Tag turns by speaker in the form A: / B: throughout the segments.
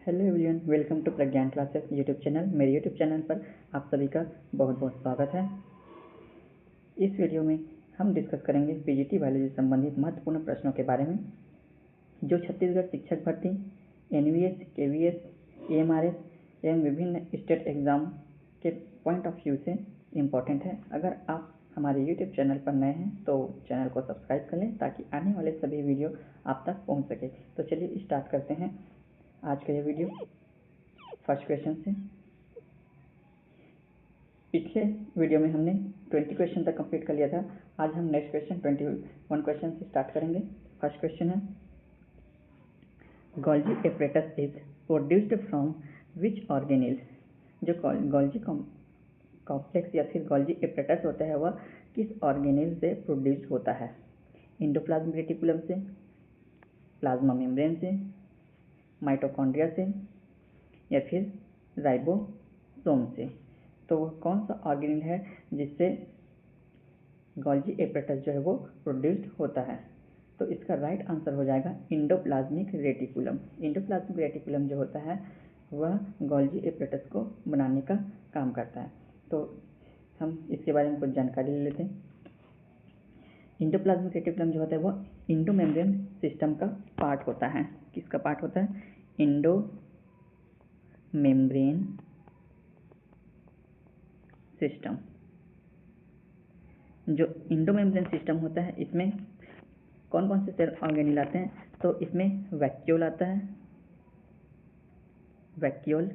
A: Hello everyone, welcome to Pragyan classes YouTube channel. मेरे YouTube channel पर आप सभी का बहुत बहुत स्वागत है। इस वीडियो में हम डिस्कस करेंगे पीजीटी बायोलॉजी संबंधित महत्वपूर्ण प्रश्नों के बारे में जो छत्तीसगढ़ शिक्षक भर्ती, एनवीएस, केवीएस, एएमआरएस एवं विभिन्न स्टेट एग्जाम के पॉइंट ऑफ व्यू से इम्पोर्टेंट है। अगर आप हमारे यूट्यूब चैनल पर नए हैं तो चैनल को सब्सक्राइब कर लें ताकि आने वाले सभी वीडियो आप तक पहुंच सके। तो चलिए स्टार्ट करते हैं आज का ये वीडियो। फर्स्ट क्वेश्चन से, पिछले वीडियो में हमने 20 क्वेश्चन तक कंप्लीट कर लिया था। आज हम नेक्स्ट क्वेश्चन 21 क्वेश्चन से स्टार्ट करेंगे। फर्स्ट क्वेश्चन है, Golgi apparatus is produced from which organelle. जो गोल्जी कॉम्प्लेक्स या फिर गोल्जी एपरेटस होता है वह किस ऑर्गेनेल से प्रोड्यूस होता है? एंडोप्लाज्मिक रेटिकुलम से, प्लाज्मा मेम्ब्रेन से, माइटोकॉन्ड्रिया से या फिर राइबोसोम से। तो वह कौन सा ऑर्गेनेल है जिससे गोल्जी एपरेटस जो है वो प्रोड्यूस्ड होता है? तो इसका राइट आंसर हो जाएगा एंडोप्लाज्मिक रेटिकुलम। एंडोप्लाज्मिक रेटिकुलम जो होता है वह गोल्जी एपरेटस को बनाने का काम करता है। तो हम इसके बारे में कुछ जानकारी ले लेते हैं। एंडोप्लाज्मिक रेटिकुलम जो होता है वह इंडो मेम्ब्रेन सिस्टम का पार्ट होता है। किसका पार्ट होता है? Indo membrane system. जो इंडो मेम्ब्रेन सिस्टम होता है इसमें कौन कौन से सेल ऑर्गेनेल आते हैं? तो इसमें वैक्यूल आता है, vacuole.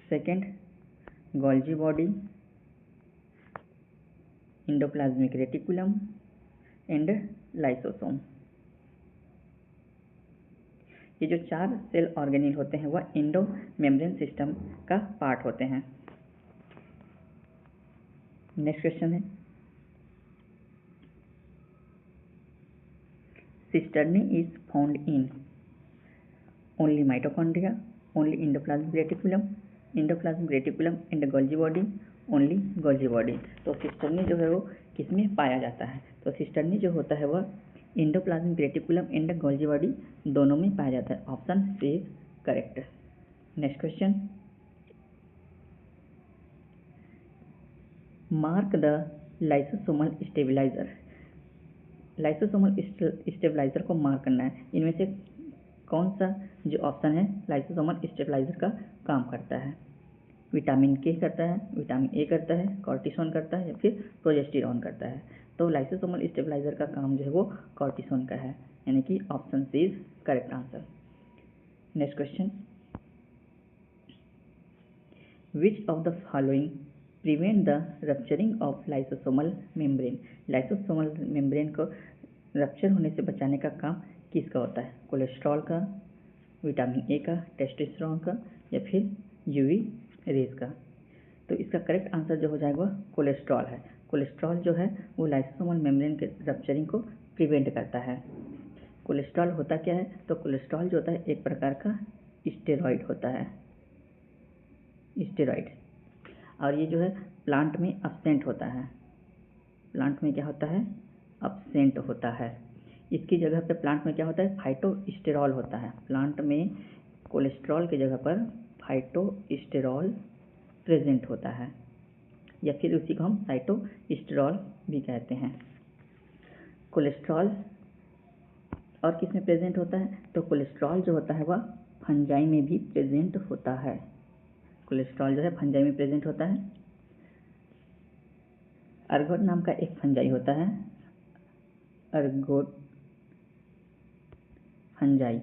A: Second, Golgi body, endoplasmic reticulum and lysosome. ये जो 4 सेल ऑर्गेनेल होते हैं वह इंडो मेम्ब्रेन सिस्टम का पार्ट होते हैं। नेक्स्ट क्वेश्चन है, cisternae is found in only mitochondria, only endoplasmic reticulum and Golgi body, only Golgi body. तो सिस्टर्नी जो है वो किसमें पाया जाता है? तो सिस्टर्नी जो होता है वह endoplasmic reticulum and Golgi body दोनों में पाया जाता है। Option C is correct. Next question, mark the lysosomal stabiliser. Lysosomal stabiliser को मार्क करना है। इनमें से कौन सा जो ऑप्शन है लाइसोसोमल स्टेबलाइजर का काम करता है? विटामिन के करता है, विटामिन ए करता है, कॉर्टिसोन करता है या फिर प्रोजेस्टेरॉन करता है? तो लाइसोसोमल स्टेबलाइजर का काम जो है वो कॉर्टिसोन का है, यानी कि option C is correct answer. Next question, which of the following prevent the rupturing of lysosomal membrane. Lysosomal membrane को रप्चर होने से बचाने का काम किसका होता है? कोलेस्ट्रॉल का, विटामिन ए का, टेस्टोस्टेरोन का या फिर यूवी रेज का? तो इसका करेक्ट आंसर जो हो जाएगा वह कोलेस्ट्रॉल है। कोलेस्ट्रॉल जो है वो लाइसोसोमल मेम्ब्रेन के रप्चरिंग को प्रिवेंट करता है। कोलेस्ट्रॉल होता क्या है? तो कोलेस्ट्रॉल जो होता है एक प्रकार का स्टेरॉइड होता है, स्टेरॉइड। और ये जो है प्लांट में अब्सेंट होता है। प्लांट में क्या होता है? अब्सेंट होता है। इसकी जगह पे प्लांट में क्या होता है? फाइटोस्टेरॉल होता है। प्लांट में कोलेस्ट्रॉल की जगह पर फाइटोस्टेरॉल प्रेजेंट होता है या फिर उसी को हम साइटोस्टेरॉल भी कहते हैं। कोलेस्ट्रॉल और किस में प्रेजेंट होता है? तो कोलेस्ट्रॉल जो होता है वह फंजाई में भी प्रेजेंट होता है। कोलेस्ट्रॉल जो है फंजाई में प्रेजेंट होता है। अर्गोट नाम का एक फंजाई होता है, अर्गोट फंजाई,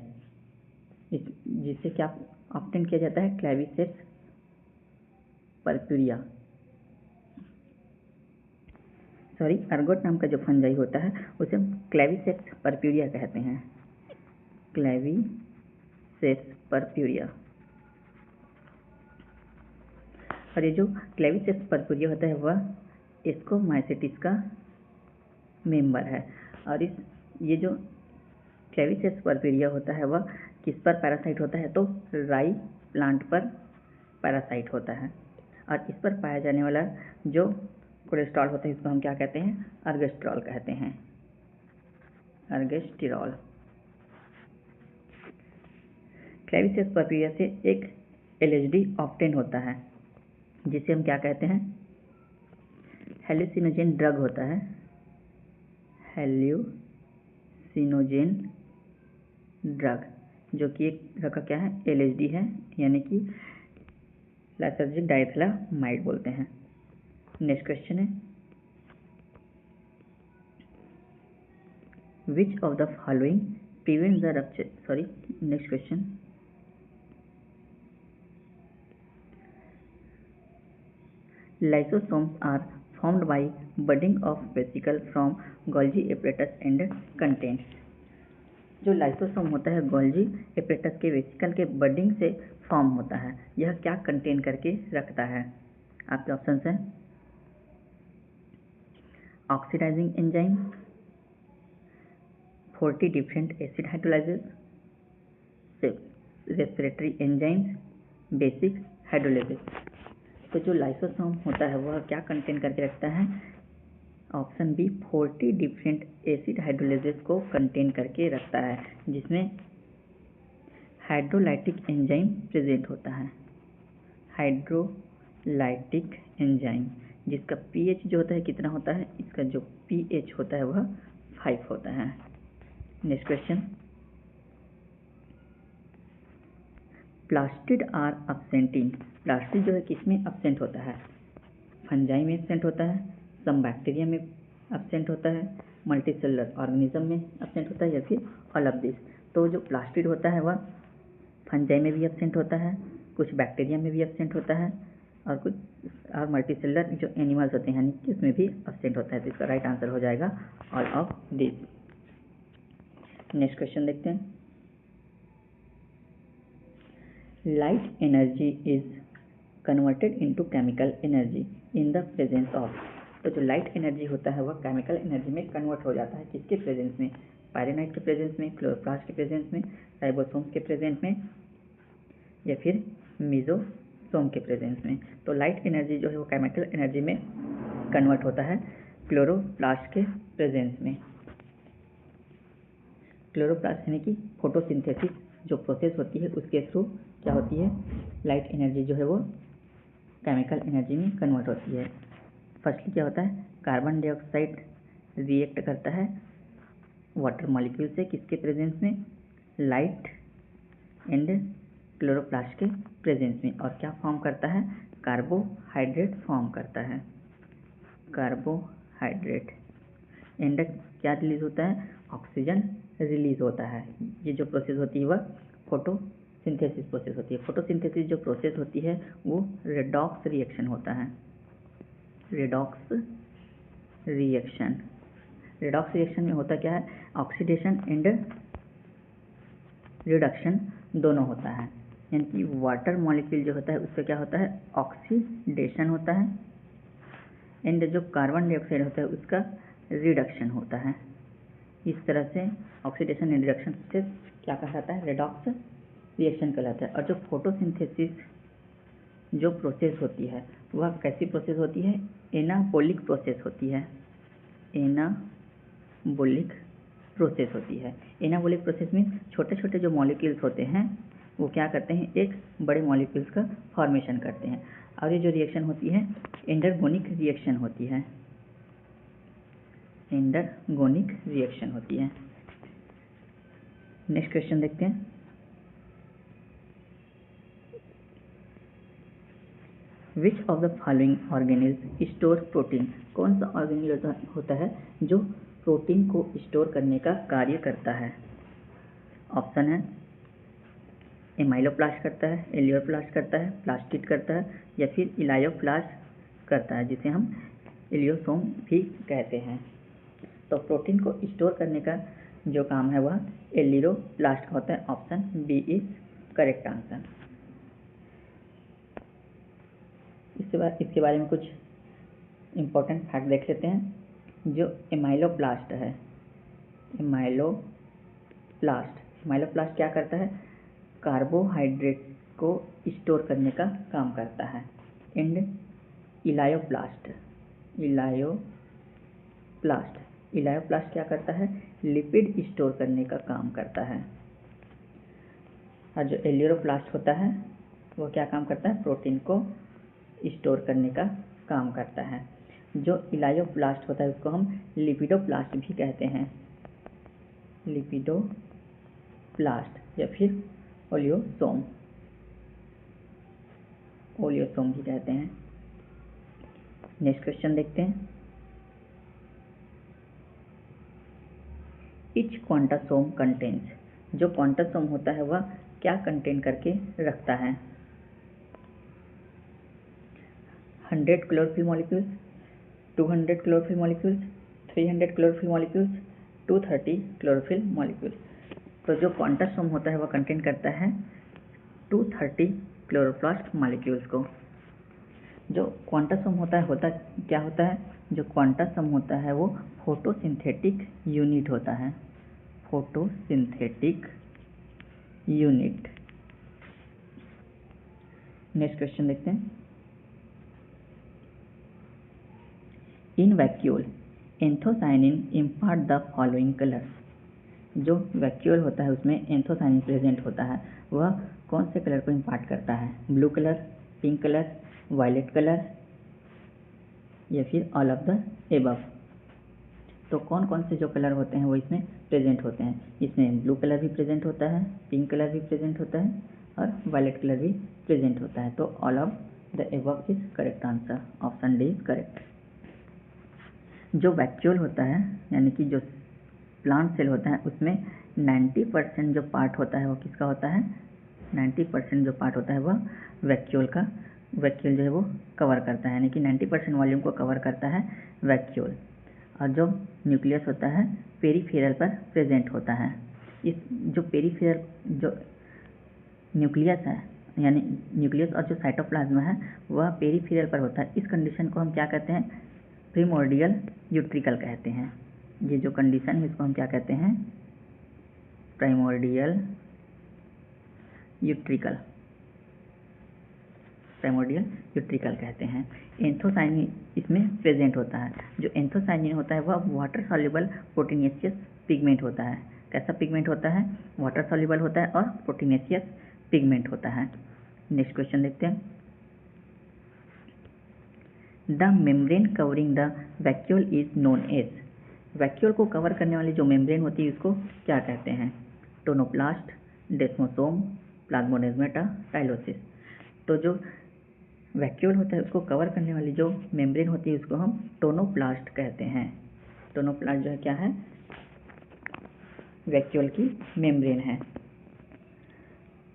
A: जिससे क्या ऑब्टेन किया जाता है? क्लेविसेट्स परप्यूरिया। सॉरी, अर्गोट नाम का जो फंजाई होता है उसे हम क्लेविसेट्स परप्यूरिया कहते हैं, क्लेविसेट्स परप्यूरिया। और ये जो क्लेविसेट्स परप्यूरिया होता है वह स्कोमाइसिटिस का मेंबर है। और ये जो क्लेविसेट्स परप्यूरिया होता है वह किस पर पैरासाइट होता है? तो राई प्लांट पर पैरासाइट होता है। और इस पर पाया जाने वाला जो कोलेस्ट्रॉल होता है इसको हम क्या कहते हैं? अर्गेस्ट्रॉल कहते हैं, अर्गेस्टिरॉल। क्लेविसेस प्रक्रिया से एक LSD ऑब्टेन होता है, जिसे हम क्या कहते हैं, हेलुसिनोजेन ड्रग होता है, हेल्यूसिनोजेन ड्रग, जो कि एक ड्रग का क्या है, LSD है, यानी कि लाइसर्जिक डाइथैलामाइड बोलते हैं। नेक्स्ट क्वेश्चन है, विच of the following prevents the rupture, next question, lysosomes are formed by budding of vesicle from Golgi apparatus and contains, जो लाइसोसोम होता है गोल्जी एपरेटस के वेसिकल के बडिंग से फॉर्म होता है, यह क्या कंटेन करके रखता है? आपके ऑप्शन हैं oxidising enzyme, 40 different acid hydrolases, respiratory enzymes, basic hydrolases. तो जो लाइसोसोम होता है वह क्या कंटेन करके रखता है? ऑप्शन बी 40 डिफरेंट एसिड हाइड्रोलाइजेस को कंटेन करके रखता है, जिसमें हाइड्रोलाइटिक एंजाइम प्रेजेंट होता है, हाइड्रोलाइटिक एंजाइम, जिसका pH जो होता है कितना होता है, इसका जो pH होता है वह 5 होता है। Next question, plastid are absent in, plastid जो है किसमें अब्सेंट होता है? फंजाई में अब्सेंट होता है, सम बैक्टीरिया में अब्सेंट होता है, मल्टीसेलुलर ऑर्गेनिज्म में अब्सेंट होता है, या फिर ऑल ऑफ दिस। तो जो प्लास्टिड होता है वह फंजाई में भी अब्सेंट होता है, कुछ बैक्टीरिया में भी अब्सेंट होता है, और कुछ और मल्टीसेलुलर जो एनिमल्स होते हैं यानी कि उसमें भी अब्सेंट होता है। तो इसका राइट आंसर हो जाएगा all of this. Next question देखते हैं, light energy is converted into chemical energy in the presence of, तो जो लाइट एनर्जी होता है वह केमिकल एनर्जी में कन्वर्ट हो जाता है, किसके प्रेजेंस में? पायरेनाइट के प्रेजेंस में, क्लोरोप्लास्ट के प्रेजेंस में, राइबोसोम्स के प्रेजेंस में, या फिर मेसोसोम के प्रेजेंस में। तो लाइट एनर्जी जो है वो केमिकल एनर्जी में कन्वर्ट होता है क्लोरोप्लास्ट के प्रेजेंस में। क्लोरोप्लास्ट यानी कि फोटोसिंथेसिस जो प्रोसेस होती है उसके थ्रू क्या होती है, लाइट एनर्जी जो है वो केमिकल एनर्जी में कन्वर्ट होती है। फर्स्टली क्या होता है, कार्बन डाइऑक्साइड रिएक्ट करता है वाटर मॉलिक्यूल से, किसके प्रेजेंस में? लाइट एंड क्लोरोप्लास्ट के प्रेजेंस में, और क्या फॉर्म करता है? कार्बोहाइड्रेट फॉर्म करता है, कार्बोहाइड्रेट। एंड क्या रिलीज होता है? ऑक्सीजन रिलीज होता है। ये जो प्रोसेस होती है वह फोटोसिंथेसिस प्रोसेस होती है। फोटोसिंथेसिस जो प्रोसेस होती है वो रेडॉक्स रिएक्शन होता है, रेडॉक्स रिएक्शन। रेडॉक्स रिएक्शन में होता क्या है, ऑक्सीडेशन एंड रिडक्शन दोनों होता है, यानी कि वाटर मॉलिक्यूल जो होता है उसका क्या होता है, ऑक्सीडेशन होता है, एंड जो कार्बन डाइऑक्साइड होता है उसका रिडक्शन होता है। इस तरह से ऑक्सीडेशन एंड रिडक्शन से क्या कहलाता है, रेडॉक्स रिएक्शन कहलाता है। और जो फोटोसिंथेसिस जो प्रोसेस होती है वह कैसी प्रोसेस होती है, एनाबोलिक प्रोसेस होती है, एनाबोलिक प्रोसेस होती है। एनाबोलिक प्रोसेस में छोटे छोटे जो मॉलिक्यूल्स होते हैं वो क्या करते हैं, एक बड़े मॉलिक्यूल्स का फॉर्मेशन करते हैं, और ये जो रिएक्शन होती है एंडरगोनिक रिएक्शन होती है, एंडरगोनिक रिएक्शन होती है। नेक्स्ट क्वेश्चन देखते हैं, विच of the following organelles store protein, कौन सा ऑर्गेनेल होता है जो प्रोटीन को स्टोर करने का कार्य करता है? ऑप्शन है एमाइलोप्लास्ट करता है, एलियोप्लास्ट करता है, प्लास्टिड करता है, या फिर इलायोप्लास्ट करता है, जिसे हम इलियोसोम भी कहते हैं। तो प्रोटीन को स्टोर करने का जो काम है वह एलियोप्लास्ट का होता है। Option B is correct answer. इसके बारे में कुछ इम्पोर्टेंट फैक्ट देख लेते हैं। जो एमाइलोप्लास्ट है, एमाइलोप्लास्ट क्या करता है, कार्बोहाइड्रेट को स्टोर करने का काम करता है। एंड इलायोप्लास्ट क्या करता है, लिपिड स्टोर करने का काम करता है। और जो एलियोरोप्लास्ट होता है वो क्या काम करता है, प्रोटीन को स्टोर करने का काम करता है। जो इलायोप्लास्ट होता है उसको हम लिपिडोप्लास्ट भी कहते हैं, लिपिडोप्लास्ट या फिर ओलियोसोम भी कहते हैं। नेक्स्ट क्वेश्चन देखते हैं। इच क्वांटासोम कंटेन्स, जो क्वांटासोम होता है वह क्या कंटेन करके रखता है, 100 chlorophyll molecules, 200 chlorophyll molecules, 300 chlorophyll molecules, 230 chlorophyll molecules. तो जो क्वांटासोम होता है वह कंटेन करता है 230 क्लोरोप्लास्ट मॉलिक्यूल्स को। जो क्वांटासोम होता है क्या होता है, जो क्वांटासोम होता है वो फोटोसिंथेटिक यूनिट होता है, फोटोसिंथेटिक यूनिट। नेक्स्ट क्वेश्चन देखते हैं। In vacuole anthocyanin impart the following colours, जो वैक्यूल होता है उसमें एंथोसायनिन प्रेजेंट होता है, वह कौन से कलर को इम्पार्ट करता है, blue colour, pink colour, violet colour या फिर ऑल ऑफ द एबव। तो कौन कौन से जो कलर होते हैं वो इसमें प्रेजेंट होते हैं, इसमें ब्लू कलर भी प्रेजेंट होता है, पिंक कलर भी प्रेजेंट होता है और वायलेट कलर भी प्रेजेंट होता है। तो all of the above is correct answer, option D is correct. जो वैक्यूल होता है यानी कि जो प्लांट सेल होता है उसमें 90% जो पार्ट होता है वो किसका होता है, 90% जो पार्ट होता है वह वैक्यूल जो है वो कवर करता है, यानी कि 90% वॉल्यूम को कवर करता है वैक्यूल। और जो न्यूक्लियस होता है पेरिफेरल पर प्रेजेंट होता है। इस जो पेरिफेरल जो न्यूक्लियस है यानी न्यूक्लियस और जो साइटोप्लाज्म है वह पेरिफेरल पर होता है। इस कंडीशन को हम क्या कहते हैं, प्रिमोर्डियल यूट्रिकल कहते हैं। ये जो कंडीशन है इसको हम क्या कहते हैं, प्राइमोर्डियल यूट्रिकल कहते हैं। एंथोसायनिन इसमें प्रेजेंट होता है। जो एंथोसायनिन होता है वह वाटर सॉल्युबल प्रोटीनेशियस पिगमेंट होता है। कैसा पिगमेंट होता है, वाटर सॉल्युबल होता है और प्रोटीनेशियस पिगमेंट होता है। नेक्स्ट क्वेश्चन देखते हैं। The membrane covering the vacuole is known as, vacuole को कवर करने वाली जो मेम्ब्रेन होती है उसको क्या कहते हैं, टोनोप्लास्ट, डेस्मोसोम, प्लाज्मोडेस्माटा, टाइलोसिस। तो जो वैक्यूल होता है उसको कवर करने वाली जो मेम्ब्रेन होती है उसको हम टोनोप्लास्ट कहते हैं। टोनोप्लास्ट जो है क्या है, वैक्यूल की मेम्ब्रेन है।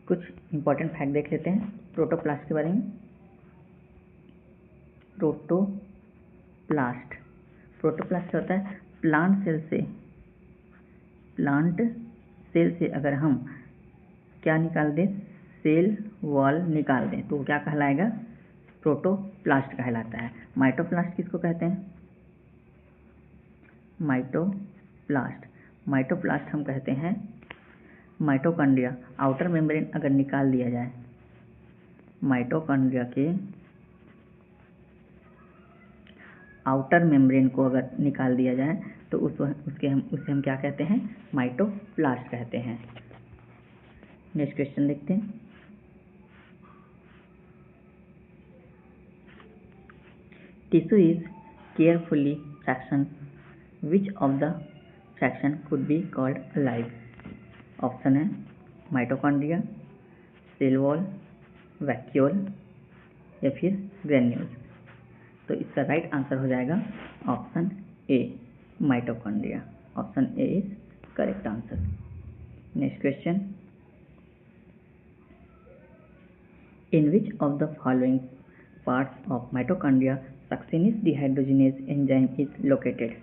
A: कुछ इंपॉर्टेंट फैक्ट देख लेते हैं प्रोटोप्लास्ट के बारे में। प्रोटोप्लास्ट क्या होता है, प्लांट सेल से अगर हम क्या निकाल दें, सेल वॉल निकाल दें तो क्या कहलाएगा, प्रोटोप्लास्ट कहलाता है। माइटोप्लास्ट किसको कहते हैं, माइटोप्लास्ट हम कहते हैं माइटोकॉन्ड्रिया। आउटर मेम्ब्रेन अगर निकाल दिया जाए, माइटोकॉन्ड्रिया के आउटर मेम्ब्रेन को अगर निकाल दिया जाए तो उसे हम क्या कहते हैं, माइटोप्लास्ट कहते हैं। नेक्स्ट क्वेश्चन देखते हैं। Tissue is carefully fraction, which of the fraction could be called alive. Option है माइटोकॉन्ड्रिया, सेल वॉल, वैक्यूल या फिर ग्रेन्यूल्स। तो इसका राइट आंसर हो जाएगा option A, mitochondria. Option A is correct answer. Next question. In which of the following parts of mitochondria succinic dehydrogenase enzyme is located.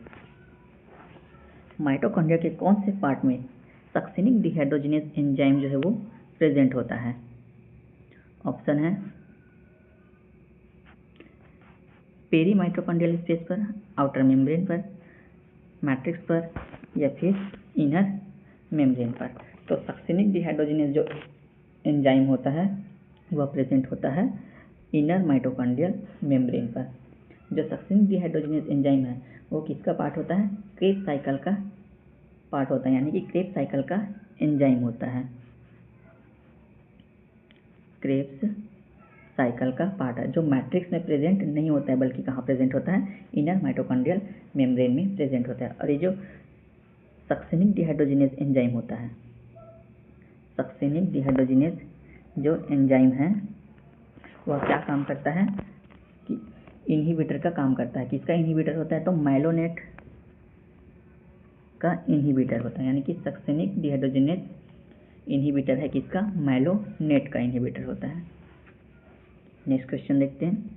A: Mitochondria के कौन से part में सक्सिनिक डिहाइड्रोजिनेज एंजाइम जो है वो प्रेजेंट होता है। ऑप्शन है पेरी माइटोकॉन्ड्रियल स्टेज पर, आउटर मेम्ब्रेन पर, मैट्रिक्स पर या फिर इनर मेम्ब्रेन पर। तो सक्सिनिक डिहाइड्रोजिनेज जो एंजाइम होता है वह प्रेजेंट होता है इनर माइटोकॉन्ड्रियल मेम्ब्रेन पर। जो सक्सिनिक डिहाइड्रोजिनेज एंजाइम है वो किसका पार्ट होता है, क्रेब्स साइकिल का पार्ट होता है, यानी कि क्रेब्स साइकिल का एंजाइम होता है। क्रेब्स साइकिल का पार्ट है, जो मैट्रिक्स में प्रेजेंट नहीं होता है बल्कि कहाँ प्रेजेंट होता है, इनर माइटोकॉन्ड्रियल मेम्ब्रेन में प्रेजेंट होता है। और ये जो सक्सेनिक डिहाइड्रोजिनेज एंजाइम होता है, सक्सेनिक डिहाइड्रोजिनेज जो एंजाइम है वह क्या काम करता है कि इनहिबिटर का काम करता है। किसका इनहिबिटर होता है, तो माइलोनेट का इनहिबिटर होता है, यानी कि सक्सेनिक डिहाइड्रोजिनेज इनहिबिटर है किसका, माइलोनेट का इनहिबिटर होता है। नेक्स्ट क्वेश्चन देखते हैं,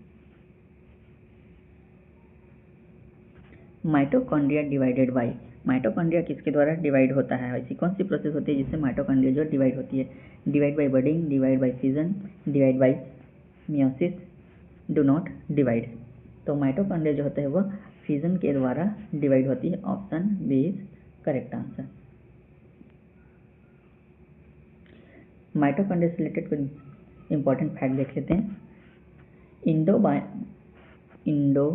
A: माइटोकॉन्ड्रिया डिवाइडेड बाय, माइटोकॉन्ड्रिया किसके द्वारा डिवाइड होता है, ऐसी कौन सी प्रोसेस होती है जिससे माइटोकॉन्ड्रिया जो डिवाइड होती है, divide by budding, divide by fission, divide by meiosis, do not divide. तो माइटोकॉन्ड्रिया जो होता है वह फिजन के द्वारा डिवाइड होती है। Option B is correct answer. Mitochondria से रिलेटेड कुछ इंपॉर्टेंट फैक्ट देख लेते हैं। Indo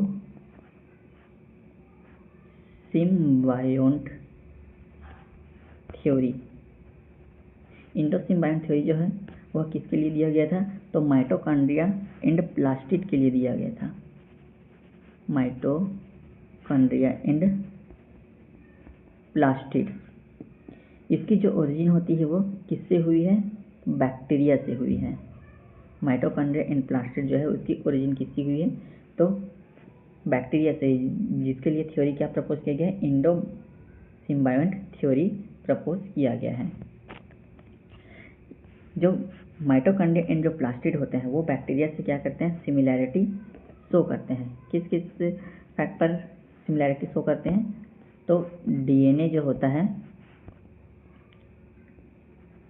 A: सिम्बायोंट theory, endosymbiont theory जो है वह किसके लिए दिया गया था, तो माइटोकॉन्ड्रिया एंड प्लास्टिड के लिए दिया गया था। माइटोकॉन्ड्रिया एंड प्लास्टिड, इसकी जो ओरिजिन होती है वो किससे हुई है, बैक्टीरिया से हुई है। माइटोकॉन्ड्रिया एंड प्लास्टिड जो है उसकी ओरिजिन किससे हुई है, तो बैक्टीरिया से, जिसके लिए थ्योरी क्या प्रपोज किया गया है, इंडो सिम्बायोंट थ्योरी प्रपोज किया गया है। जो माइटोकॉन्ड्रिया एंड जो प्लास्टिड होते हैं वो बैक्टीरिया से क्या करते हैं, सिमिलैरिटी शो करते हैं। किस किस फैक्ट पर सिमिलैरिटी शो करते हैं, तो डीएनए जो होता है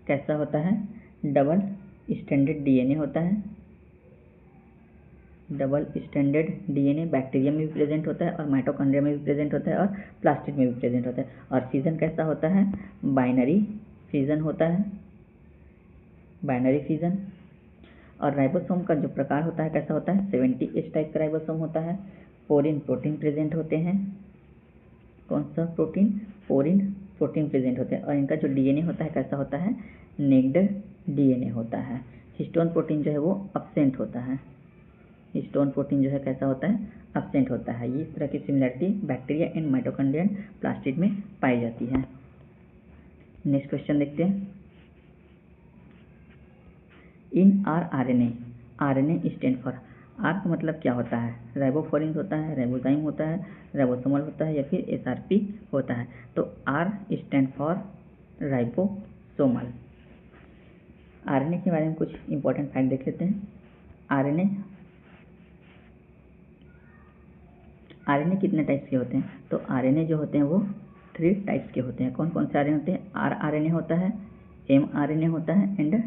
A: कैसा होता है, डबल स्टैंडर्ड डीएनए होता है। डबल स्टैंडर्ड डीएनए बैक्टीरिया में भी प्रेजेंट होता है और माइटोकॉन्ड्रिया में भी प्रेजेंट होता है और प्लास्टिड में भी प्रेजेंट होता है। और फिजन कैसा होता है, बाइनरी फिजन होता है, बाइनरी फिजन। और राइबोसोम का जो प्रकार होता है कैसा होता है, 70S टाइप का राइबोसोम होता है। पोरिन प्रोटीन प्रेजेंट होते हैं, कौन सा प्रोटीन, पोरिन प्रोटीन प्रेजेंट होते हैं। और इनका जो डीएनए होता है कैसा होता है, नेक्ड डीएनए होता है। हिस्टोन प्रोटीन जो है वो अब्सेंट होता है, हिस्टोन प्रोटीन जो है कैसा होता है, अब्सेंट होता है। इस तरह की similarity bacteria and mitochondria and plastid में पाई जाती है। नेक्स्ट क्वेश्चन देखते हैं, in RNA, RNA stand for, R का मतलब क्या होता है, राइबोफोरिन होता है, राइबोजाइम होता है, राइबोसोमल होता है या फिर एसआरपी होता है। तो R stand for ribosomal. RNA के बारे में कुछ इंपॉर्टेंट फैक्ट देख लेते हैं। आरएनए कितने टाइप्स के होते हैं, तो आरएनए जो होते हैं वो 3 टाइप्स के होते हैं। कौन कौन से आरएनए होते हैं, आरआरएनए होता है, एमआरएनए होता है एंड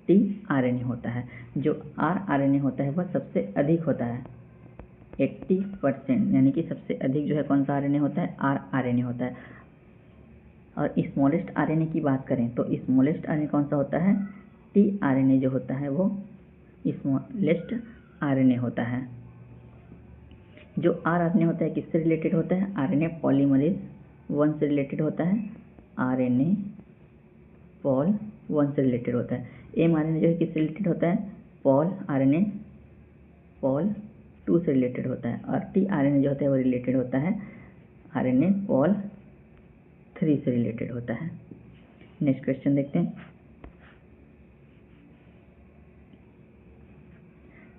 A: टीआरएनए होता है। जो आरआरएनए होता है वह सबसे अधिक होता है, 80%, यानी कि सबसे अधिक जो है कौन सा आरएनए होता है, आरआरएनए होता है। और स्मॉलेस्ट आरएनए की बात करें तो स्मॉलेस्ट आरएनए कौन सा होता है, टीआरएनए जो होता है वो स्मॉलेस्ट आरएनए होता है। जो आरएनए होता है किससे रिलेटेड होता है, आरएनए पॉलीमरेज 1 से रिलेटेड होता है, आरएनए पॉल 1 से रिलेटेड होता है। एमआरएनए जो है किससे रिलेटेड होता है, पॉल आरएनए पॉल 2 से रिलेटेड होता है। और टीआरएनए जो होता है वो रिलेटेड होता है आरएनए पॉल 3 से रिलेटेड होता है। नेक्स्ट क्वेश्चन देखते हैं,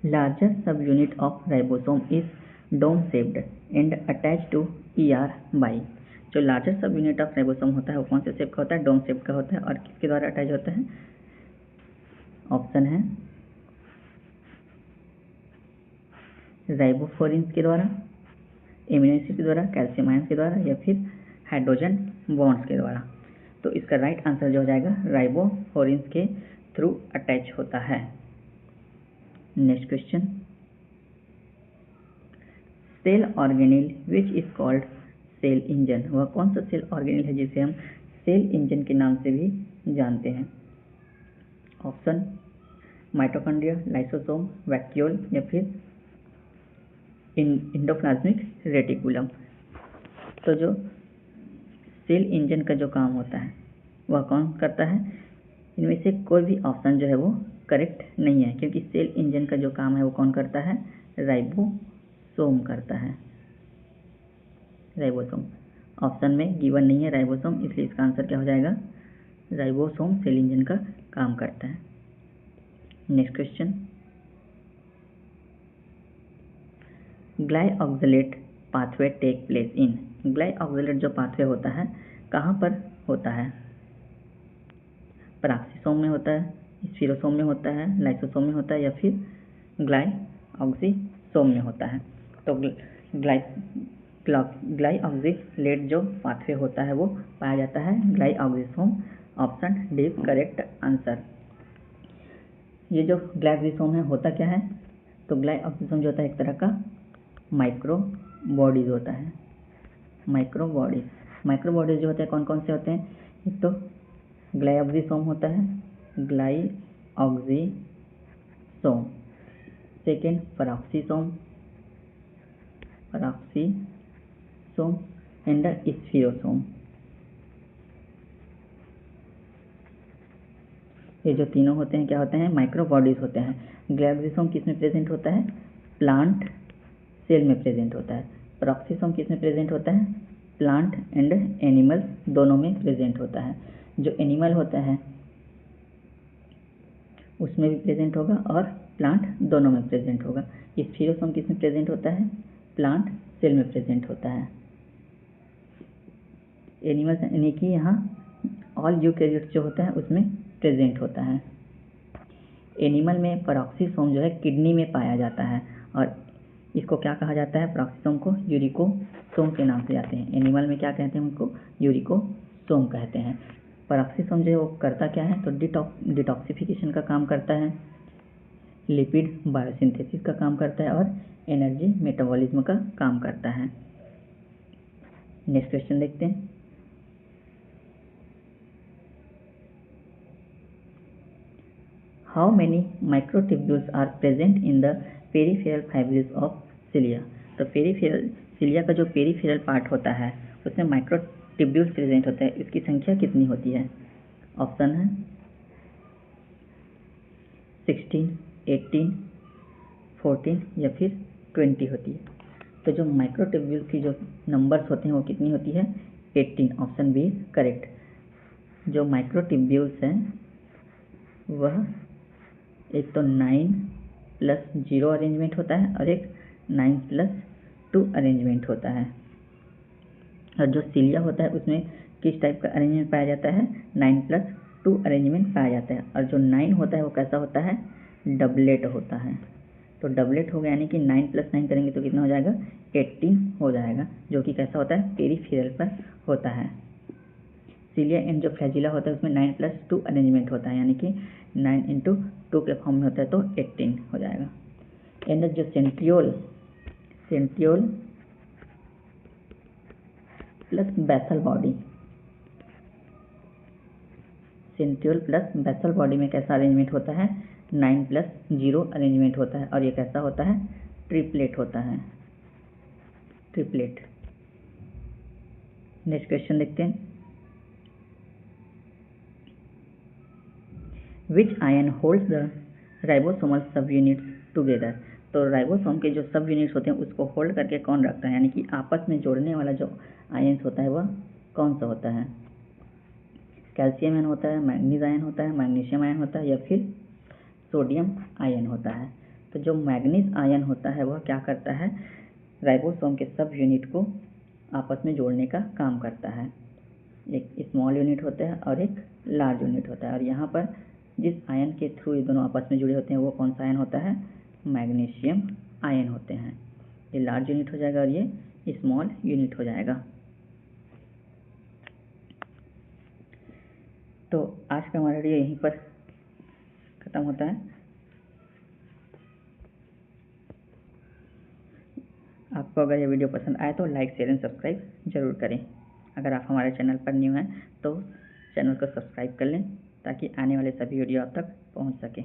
A: larger subunit of ribosome is dome shaped and attach to ER by, जो larger subunit of ribosome होता है वो कौन से शेप का होता है, डोम शेप का होता है। और किसके द्वारा अटैच होता है, ऑप्शन है राइबोफोरिन्स के द्वारा, एमिनो एसिड के द्वारा, कैल्शियम आयंस के द्वारा या फिर हाइड्रोजन बॉन्ड्स के द्वारा। तो इसका राइट आंसर जो हो जाएगा राइबोफोरिन्स के थ्रू अटैच होता है। Next question, cell organelle which is called cell engine, वह कौन सा सेल ऑर्गेनेल है जिसे हम सेल इंजन के नाम से भी जानते हैं। ऑप्शन माइटोकॉन्ड्रिया, लाइसोसोम, वैक्यूल या फिर इंडोप्लाज्मिक रेटिकुलम। तो जो सेल इंजन का जो काम होता है वह कौन करता है, इनमें से कोई भी ऑप्शन जो है वो करेक्ट नहीं है, क्योंकि सेल इंजन का जो काम है वो कौन करता है, राइबोसोम करता है, राइबोसोम। ऑप्शन में गिवन नहीं है राइबोसोम, इसलिए इसका आंसर क्या हो जाएगा, राइबोसोम सेल इंजन का काम करता है। Next question, glyoxylate pathway take place in, glyoxylate जो पाथवे होता है कहाँ पर होता है, पराक्सीसोम में होता है, स्फीरोसोम में होता है, लाइसोसोम में होता है, या फिर ग्लाइऑक्सिसोम में होता है। तो ग्लाइऑक्सिलेट जो पाथवे होता है वो पाया जाता है glyoxysome. Option D correct answer. ये जो ग्लाइऑक्सिसोम है होता क्या है, तो ग्लाइऑक्सिसोम जो होता है एक तरह का माइक्रो बॉडीज होता है, माइक्रो बॉडीज जो होते हैं कौन कौन से होते हैं, एक तो ग्लाइऑक्सिसोम होता है, ग्लाइऑक्सिसोम, सेकेंड पराक्सीसोम एंड स्फीरोसोम। ये जो तीनों होते हैं क्या होते हैं, माइक्रो बॉडीज होते हैं। ग्लाइऑक्सिसोम किस में प्रेजेंट होता है, प्लांट सेल में प्रेजेंट होता है। पराक्सीसोम किस में प्रेजेंट होता है, प्लांट एंड एनिमल दोनों में प्रेजेंट होता है। जो एनिमल होता है उसमें भी प्रेजेंट होगा और प्लांट दोनों में प्रेजेंट होगा। स्फीरोसोम किस में प्रेजेंट होता है, प्लांट सेल में प्रेजेंट होता है। एनिमल्स यानी कि यहाँ ऑल यूकेरियोट्स जो होता है उसमें प्रेजेंट होता है। एनिमल में पराक्सीसोम जो है किडनी में पाया जाता है और इसको क्या कहा जाता है, पराक्सीसोम को यूरिकोसोम के नाम से जाते हैं। एनिमल में क्या कहते हैं, उनको यूरिकोसोम कहते हैं। पराक्सीसोम जो है वो करता क्या है, तो डिटॉक्सिफिकेशन का काम करता है, लिपिड बायोसिंथेसिस का काम करता है और एनर्जी मेटाबॉलिज्म का काम करता है। नेक्स्ट क्वेश्चन देखते हैं, how many microtubules are present in the peripheral fibrils of cilia. तो पेरिफेरल सिलिया का जो पेरिफेरल पार्ट होता है उसमें माइक्रोट्यूब्यूल्स प्रेजेंट होते हैं, इसकी संख्या कितनी होती है। ऑप्शन है 16, 18, 14 या फिर 20 होती है। तो जो माइक्रोट्यूब्यूल्स की जो नंबर्स होते हैं वो कितनी होती है, 18। Option B correct. जो माइक्रोट्यूब्यूल्स हैं वह एक तो 9+0 अरेंजमेंट होता है और एक 9+2 अरेंजमेंट होता है। और जो सिलिया होता है उसमें किस टाइप का अरेंजमेंट पाया जाता है, 9+2 अरेंजमेंट पाया जाता है। और जो 9 होता है वो कैसा होता है, डबलेट होता है। तो डबलेट हो गया यानी कि 9+9 करेंगे तो कितना हो जाएगा, 18 हो जाएगा, जो कि कैसा होता है, पेरिफेरल पर होता है। सिलिया एंड जो फ्लैजिला होता है उसमें 9+2 अरेंजमेंट होता है, यानी कि 9 × 2 के फॉर्म में होता है तो 18 हो जाएगा। एंड जो centriole plus basal body, centriole plus basal body में कैसा अरेंजमेंट होता है, 9+0 अरेंजमेंट होता है और ये कैसा होता है, ट्रिपलेट होता है, ट्रिपलेट। नेक्स्ट क्वेश्चन देखते हैं, विच आयन होल्ड्स द राइबोसोमल सब यूनिट्स टुगेदर। तो राइबोसोम के जो सब यूनिट्स होते हैं उसको होल्ड करके कौन रखता है, यानी कि आपस में जोड़ने वाला जो आयन्स होता है वह कौन सा होता है, कैल्शियम आयन होता है, मैग्नीज आयन होता है, मैग्नीशियम आयन होता है या फिर सोडियम आयन होता है। तो जो मैग्नीज आयन होता है वह क्या करता है, राइबोसोम के सब यूनिट को आपस में जोड़ने का काम करता है। एक स्मॉल यूनिट होता है और एक लार्ज यूनिट होता है, और यहाँ पर जिस आयन के थ्रू ये दोनों आपस में जुड़े होते हैं वो कौन सा आयन होता है, मैग्नीशियम आयन होते हैं। ये लार्ज यूनिट हो जाएगा और ये स्मॉल यूनिट हो जाएगा। तो आज का हमारा वीडियो यहीं पर ख़त्म होता है। आपको अगर ये वीडियो पसंद आए तो लाइक, शेयर एंड सब्सक्राइब जरूर करें। अगर आप हमारे चैनल पर न्यू हैं तो चैनल को सब्सक्राइब कर लें ताकि आने वाले सभी वीडियो आप तक पहुंच सकें।